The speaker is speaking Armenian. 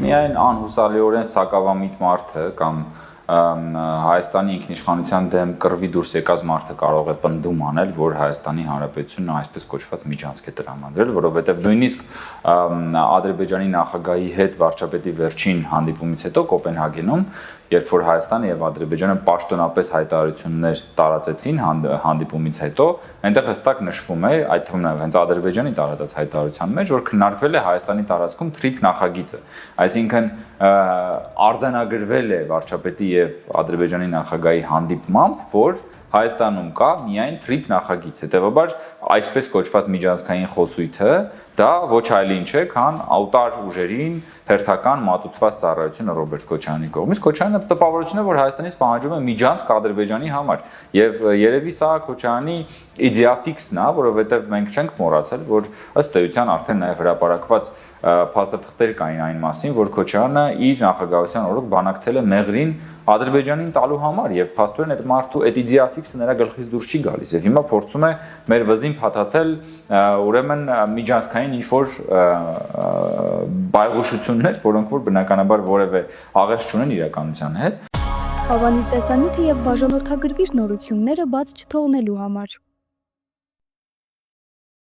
միայն անհուսալիորեն սակավամիտ մարդը կամ Հայաստանի ինքնիշխանության դեմ կռվի դուրս եկած մարդը կարող է պնդում անել, որ Հայաստանի Հանրապետությունը այսպես կոչված միջանցք է տրամադրել, որովհետև նույնիսկ Ադրբեջանի նախագահի հետ վարչապետի վերջին հանդիպումից հետո Կոպենհագենում, երբ որ Հայաստանը եւ Ադրբեջանը պաշտոնապես հայտարարություններ տարածեցին հանդիպումից հետո, այնտեղ հստակ նշվում է, այդ թվում նաեւ հենց Ադրբեջանի տարածած հայտարարության մեջ, որ քննարկվել է Հայաստանի տարածքում թրիփ նախագիծը, այսինքն արձանագրվել է վարչապետի եւ Ադրբեջանի նախագահի հանդիպմամբ, որ Հայաստանում կա միայն թրիփ նախագիծ, հետեւաբար այսպես կոչված միջանցքային խոսույթը դա ոչ այլ ինչ է, քան աուտար ուժերին հերթական մատուցված ծառայությունը Ռոբերտ Քոչարյանի կողմից։ Քոչարյանը տպավորություն է, որ Հայաստանից պահանջում է միջանցք Ադրբեջանի համար, եւ երևի սա Քոչարյանի իդեաֆիքսն է, որովհետեւ մենք չենք մոռացել, որ ըստ էության արդեն նաեւ հրապարակված փաստաթղթեր կային այն մասին, որ Քոչարյանը իր նախագահության օրոք բանակցել է Մեղրին Ադրբեջանին տալու համար եւ փաստորեն այդ մարդու այդ իդեաֆիքսը նրա գլխից դուրս չի գալիս եւ հիմա փորձում է մեր վզին փաթաթել ուրեմն միջանցքային ինչ որ բայղուշություններ, որոնք որ բնականաբար որևէ աղերս չունեն իրականության հետ։ Հավանիր տեսանյութը եւ բաժանորդագրվիր նորությունները բաց չթողնելու համար։